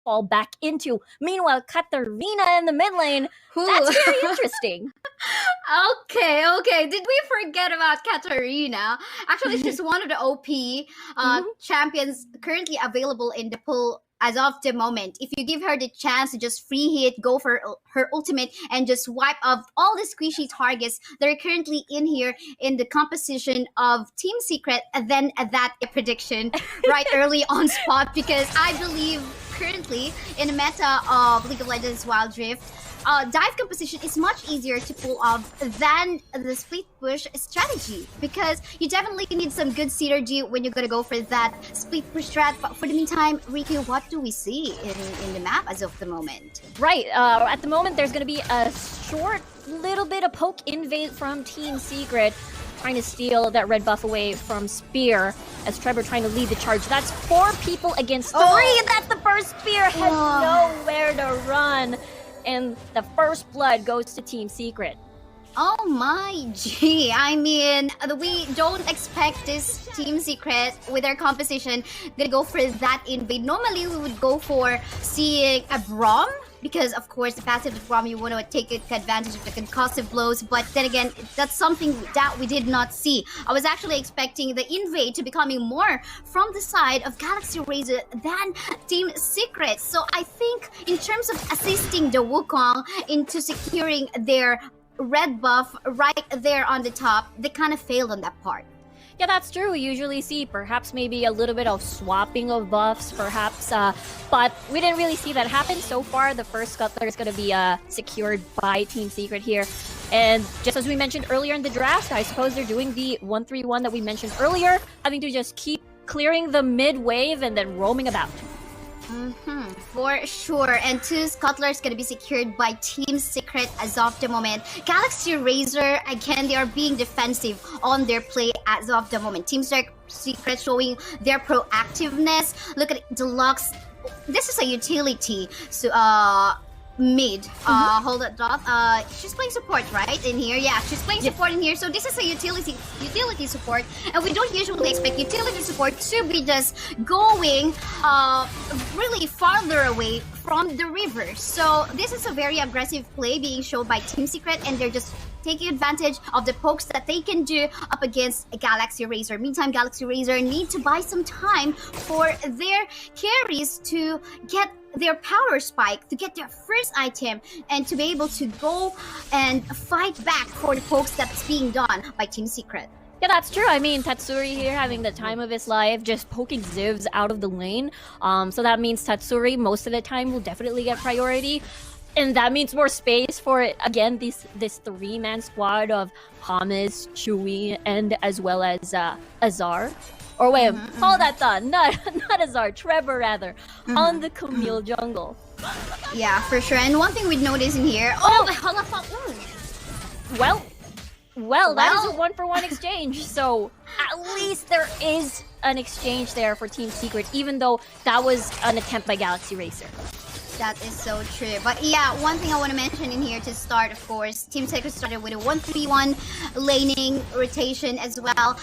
fall back into. Meanwhile, Katarina in the mid lane, that's very interesting. Okay. Did we forget about Katarina? Actually, she's one of the OP champions currently available in the pool as of the moment. If you give her the chance to just free hit, go for her ultimate, and just wipe off all the squishy targets that are currently in here in the composition of Team Secret, and then that a prediction right early on spot, because I believe currently in the meta of League of Legends Wild Rift, dive composition is much easier to pull off than the split push strategy, because you definitely need some good synergy when you're gonna go for that split push strat. But for the meantime, Riku, what do we see in the map as of the moment? Right, at the moment there's gonna be a short little bit of poke invade from Team Secret, trying to steal that red buff away from Spear, as Trevor trying to lead the charge. That's 4 people against 3, and that's the first Spear has nowhere to run. And the first blood goes to Team Secret. Oh my gee, I mean, we don't expect this Team Secret with their composition gonna go for that invade. Normally we would go for seeing a Braum, because of course the passive of Braum, you want to take advantage of the concussive blows, but then again, that's something that we did not see. I was actually expecting the invade to be coming more from the side of Galaxy Razor than Team Secret. So I think in terms of assisting the Wukong into securing their red buff right there on the top, they kind of failed on that part. Yeah, that's true. We usually see perhaps maybe a little bit of swapping of buffs, perhaps, but we didn't really see that happen. So far, the first scuttler is going to be secured by Team Secret here. And just as we mentioned earlier in the draft, I suppose they're doing the 1-3-1 that we mentioned earlier, having to just keep clearing the mid wave and then roaming about. For sure, and 2 scuttlers gonna be secured by Team Secret as of the moment. Galaxy Razor, again, they are being defensive on their play as of the moment. Team Secret showing their proactiveness. Look at Deluxe. This is a utility, so mid. Hold it up. She's playing support, right? In here, yeah, she's playing support in here. So this is a utility support, and we don't usually expect utility support to be just going really farther away from the river. So this is a very aggressive play being shown by Team Secret, and they're just taking advantage of the pokes that they can do up against a Galaxy Razor. Meantime, Galaxy Razor need to buy some time for their carries to get their power spike, to get their first item, and to be able to go and fight back for the pokes that's being done by Team Secret. Yeah, that's true. I mean, Tatsuri here having the time of his life, just poking Zivs out of the lane. So that means Tatsuri most of the time will definitely get priority. And that means more space for, again, this 3-man squad of Hamas, Chewy, and as well as Azar. Or wait, hold that thought. Not Azar, Trevor rather, on the Camille jungle. Yeah, for sure. And one thing we'd notice in here... Well, that is a 1-for-1 exchange. So at least there is an exchange there for Team Secret, even though that was an attempt by Galaxy Racer. That is so true. But yeah, one thing I want to mention in here to start, of course, Team Secret started with a 1-3-1 laning rotation as well.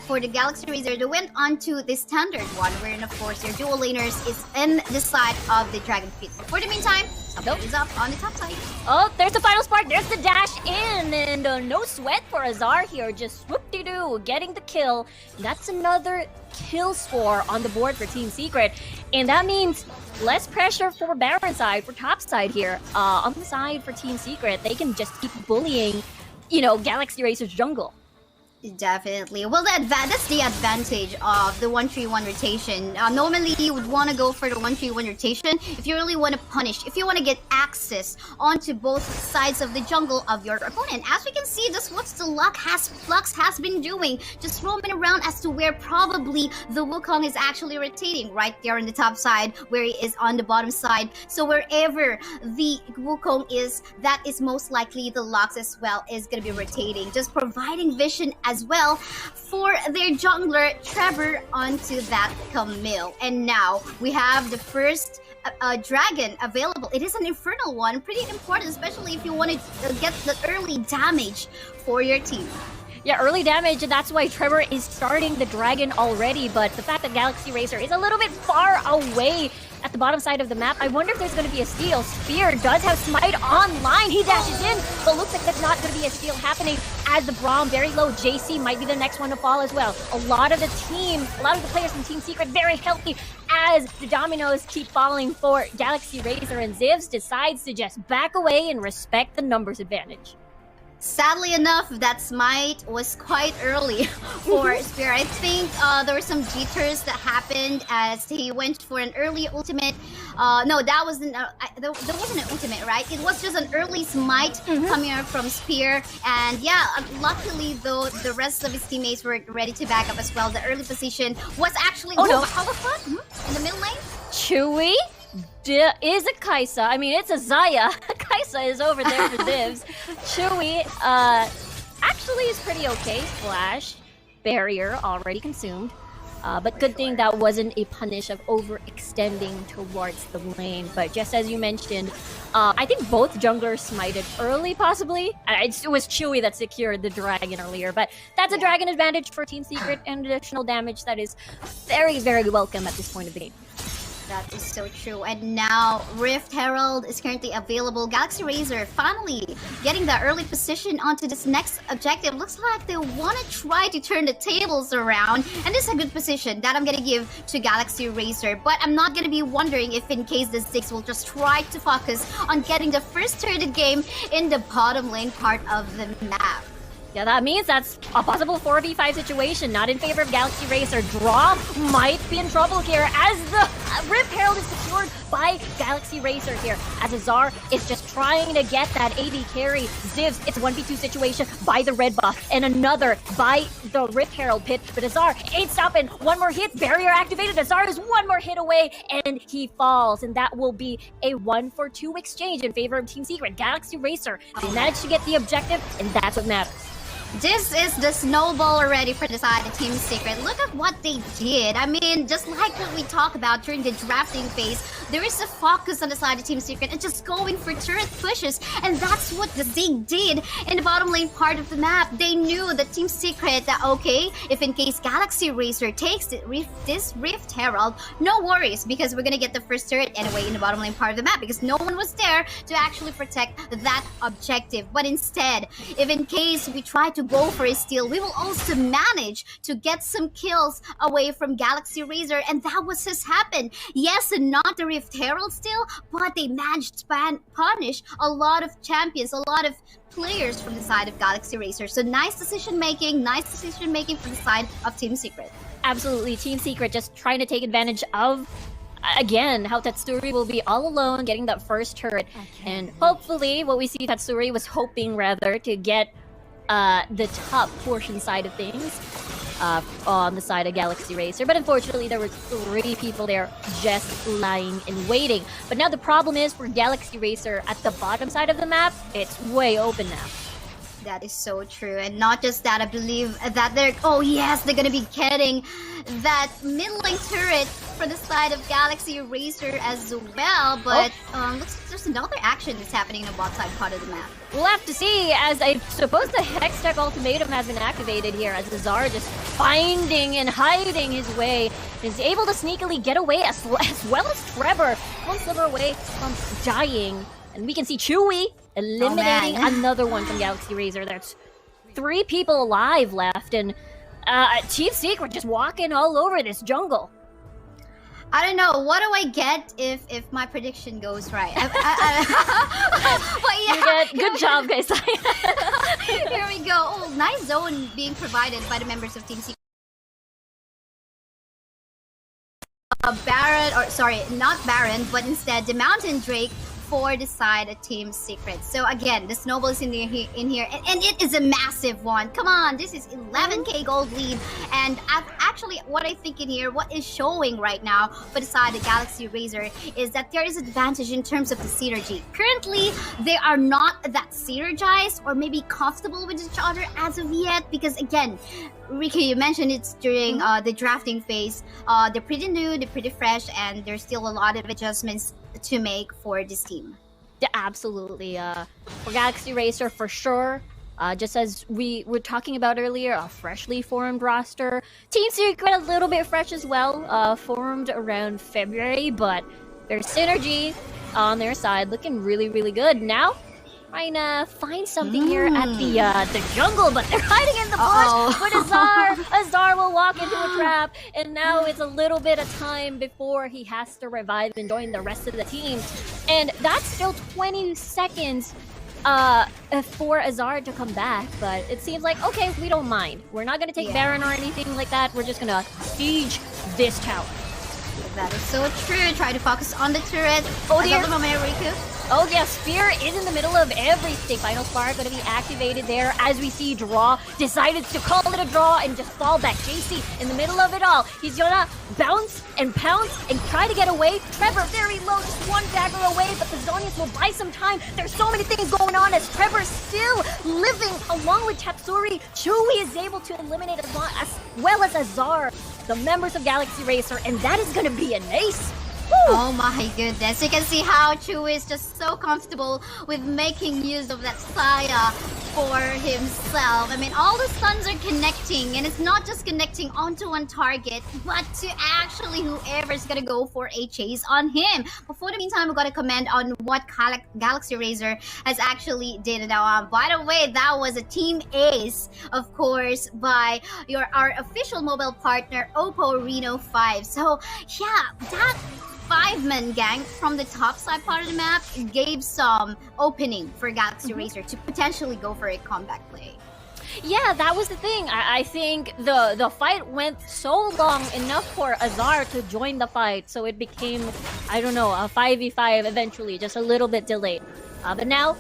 For the Galaxy Razor, they went on to the standard one, wherein, of course, their dual laners is in the side of the Dragon Pit. But for the meantime, something is up on the top side. Oh, there's the final spark. There's the dash in. And no sweat for Azar here. Just whoop-de-doo, getting the kill. That's another kill score on the board for Team Secret. And that means less pressure for Baron side, for top side here. On the side for Team Secret, they can just keep bullying, Galaxy Racer's jungle. Definitely. Well, that's the advantage of the 1-3-1 rotation. Normally, you would want to go for the 1-3-1 rotation if you really want to punish, if you want to get access onto both sides of the jungle of your opponent. As we can see, that's what the Flux has been doing, just roaming around as to where probably the Wukong is actually rotating, right there on the top side, where he is on the bottom side. So wherever the Wukong is, that is most likely the Lux as well is going to be rotating, just providing vision as well for their jungler Trevor onto that Camille. And now we have the first dragon available. It is an infernal one, pretty important, especially if you want to get the early damage for your team. Yeah, early damage, and that's why Trevor is starting the dragon already, but the fact that Galaxy Racer is a little bit far away at the bottom side of the map. I wonder if there's going to be a steal. Spear does have Smite online. He dashes in, but looks like there's not going to be a steal happening as the Braum very low. JC might be the next one to fall as well. A lot of the players from Team Secret very healthy as the dominoes keep falling for Galaxy Razor, and Zivs decides to just back away and respect the numbers advantage. Sadly enough, that smite was quite early for Spear. I think there were some jitters that happened as he went for an early ultimate. No, that wasn't. There wasn't an ultimate, right? It was just an early smite coming out from Spear. And yeah, luckily though, the rest of his teammates were ready to back up as well. The early position was actually in the middle lane. Chewy is a Kaisa. I mean, it's a Zaya. Kaisa is over there for Zivs. Chewy, actually is pretty okay. Flash, barrier already consumed. But good thing that wasn't a punish of overextending towards the lane. But just as you mentioned, I think both junglers smited early, possibly. It was Chewy that secured the dragon earlier, but that's a dragon advantage for Team Secret and additional damage that is very, very welcome at this point of the game. That is so true. And now Rift Herald is currently available. Galaxy Razor finally getting the early position onto this next objective. Looks like they want to try to turn the tables around. And this is a good position that I'm going to give to Galaxy Razor. But I'm not going to be wondering if in case the Six will just try to focus on getting the first turret game in the bottom lane part of the map. Yeah, that means that's a possible 4v5 situation, not in favor of Galaxy Racer. Draw might be in trouble here as the Rift Herald is secured by Galaxy Racer here. As Azar is just trying to get that AD carry. Zivs, it's a 1v2 situation by the red buff and another by the Rift Herald pit. But Azar ain't stopping. One more hit, barrier activated. Azar is one more hit away and he falls. And that will be a 1-for-2 exchange in favor of Team Secret. Galaxy Racer, they managed to get the objective and that's what matters. This is the snowball already for the side of Team Secret. Look at what they did. I mean, just like what we talked about during the drafting phase, there is a focus on the side of Team Secret and just going for turret pushes. And that's what they did in the bottom lane part of the map. They knew that Team Secret that, okay, if in case Galaxy Racer takes this Rift Herald, no worries, because we're going to get the first turret anyway in the bottom lane part of the map because no one was there to actually protect that objective. But instead, if in case we try to go for a steal, we will also manage to get some kills away from Galaxy Razor, and that was just happened. Yes, and not the Rift Herald still, but they managed to punish a lot of champions, a lot of players from the side of Galaxy Razor. So nice decision making from the side of Team Secret. Absolutely, Team Secret just trying to take advantage of again how Tatsuri will be all alone getting that first turret. And hopefully what we see, Tatsuri was hoping rather to get the top portion side of things on the side of Galaxy Racer, but unfortunately there were 3 people there just lying and waiting. But now the problem is for Galaxy Racer at the bottom side of the map, it's way open now. That is so true. And not just that, I believe that they're gonna be getting that mid lane turret for the side of Galaxy Racer as well. But looks like there's another action that's happening in the bot side part of the map. We'll have to see, as I suppose the Hextech ultimatum has been activated here, as Azar just finding and hiding his way, is able to sneakily get away as well as Trevor, one sliver away from dying. And we can see Chewy eliminating another one from Galaxy Razor. There's 3 people alive left, and Team Secret just walking all over this jungle. I don't know. What do I get if my prediction goes right? But yeah, good job, guys. Here we go. Oh, nice zone being provided by the members of Team Secret. Baron, or sorry, not Baron, but instead the Mountain Drake for the side of Team Secret. So again, the snowball is in here, and it is a massive one. Come on, this is 11k gold lead, and actually what I think in here, what is showing right now for the side of Galaxy Razor is that there is advantage in terms of the synergy. Currently, they are not that synergized or maybe comfortable with each other as of yet, because again, Ricky, you mentioned it's during the drafting phase. They're pretty new, they're pretty fresh, and there's still a lot of adjustments to make for this team. Yeah, absolutely. For Galaxy Racer, for sure. Just as we were talking about earlier, a freshly formed roster. Team Secret a little bit fresh as well. Formed around February, but There's synergy on their side, looking really, really good. Now, trying to find something here at the jungle, but they're hiding in the bush. But Azar will walk into a trap, and now it's a little bit of time before he has to revive and join the rest of the team. And that's still 20 seconds for Azar to come back, but it seems like, okay, we don't mind. We're not gonna take Baron or anything like that. We're just gonna siege this tower. That is so true. Try to focus on the turret. Oh dear. Oh yeah, Spear is in the middle of everything. Final Spark gonna be activated there as we see Draw decided to call it a draw and just fall back. JC in the middle of it all. He's gonna bounce and pounce and try to get away. Trevor very low, just one dagger away, but the Zonians will buy some time. There's so many things going on as Trevor's still living along with Tapsuri. Chewy is able to eliminate as well as Azar, the members of Galaxy Racer, and that is gonna be an ace. Woo! Oh my goodness, you can see how Chu is just so comfortable with making use of that Saya for himself. I mean, all the stuns are connecting, and it's not just connecting onto one target, but to actually whoever's gonna go for a chase on him. But for the meantime, we got a comment on what Galaxy Racer has actually did. Now, by the way, that was a team ace, of course, by our official mobile partner, Oppo Reno 5. So, yeah, that 5-man gang from the top side part of the map gave some opening for Galaxy Racer to potentially go for a comeback play. Yeah, that was the thing. I think the fight went so long enough for Azar to join the fight, so it became, I don't know, a 5v5 eventually, just a little bit delayed. But now,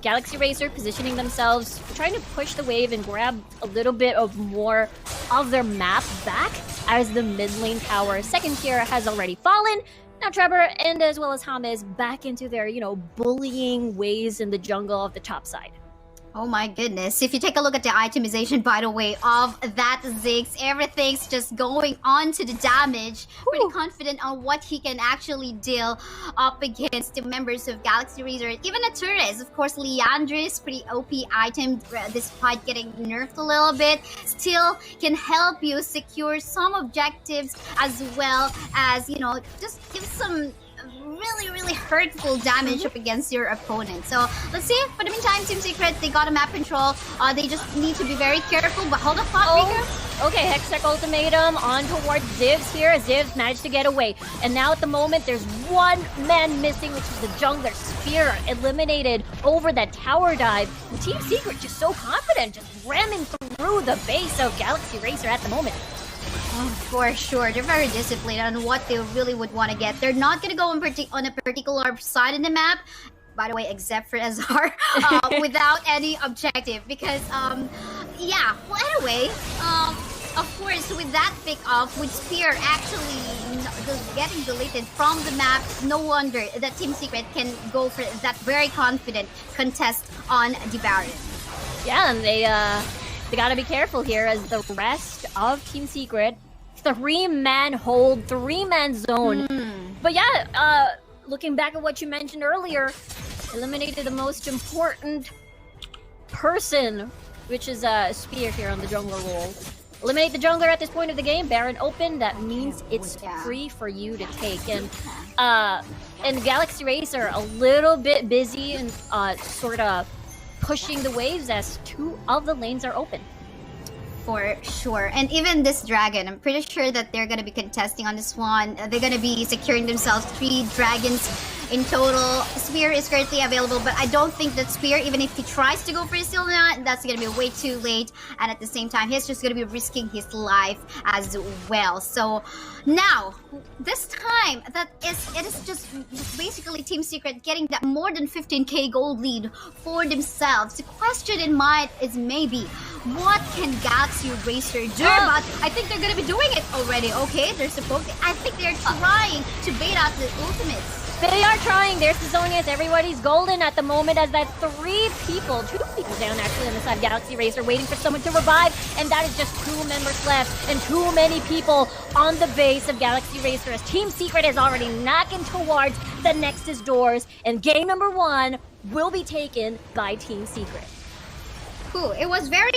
Galaxy Racer positioning themselves, trying to push the wave and grab a little bit of more of their map back as the mid lane tower second tier has already fallen. Now Trevor and as well as James back into their, bullying ways in the jungle of the top side. Oh my goodness. If you take a look at the itemization, by the way, of that Ziggs, everything's just going on to the damage. Pretty confident on what he can actually deal up against the members of Galaxy Racer. Even a Turres, of course, Leandris, pretty OP item despite getting nerfed a little bit. Still can help you secure some objectives as well as, just give some really hurtful damage up against your opponent. So let's see. For the meantime, Team Secret, they got a map control. They just need to be very careful. But hold up, okay, Hextech ultimatum on towards Zivs here. Zivs managed to get away. And now at the moment, there's one man missing, which is the jungler. Spear eliminated over that tower dive. And Team Secret just so confident, just ramming through the base of Galaxy Racer at the moment. Oh, for sure. They're very disciplined on what they really would want to get. They're not going to go on a particular side in the map, by the way, except for Azar, without any objective. Because, yeah. Well, anyway, of course, with that pick-off, with Spear actually getting deleted from the map, no wonder that Team Secret can go for that very confident contest on the Baron. Yeah, and they gotta be careful here as the rest of Team Secret, 3-man hold, 3-man zone. But yeah, looking back at what you mentioned earlier, eliminated the most important person, which is Spear here on the jungler role. Eliminate the jungler at this point of the game, Baron open, that means it's free for you to take. And Galaxy Racer a little bit busy and sort of pushing the waves as 2 of the lanes are open. For sure. And even this dragon, I'm pretty sure that they're going to be contesting on this one. They're going to be securing themselves 3 dragons in total. Spear is currently available, but I don't think that Spear, even if he tries to go for a steal now, that's going to be way too late. And at the same time, he's just going to be risking his life as well. So now, this time, it is just basically Team Secret getting that more than 15k gold lead for themselves. The question in mind is maybe, what can Galaxy Racer do? But I think they're going to be doing it already, okay? I think they're trying to bait out the ultimates. They are trying. There's the Zonians. Everybody's golden at the moment as that 2 people down actually on the side of Galaxy Racer waiting for someone to revive. And that is just 2 members left and too many people on the base of Galaxy Racer as Team Secret is already knocking towards the Nexus doors. And game number 1 will be taken by Team Secret. Cool. It was very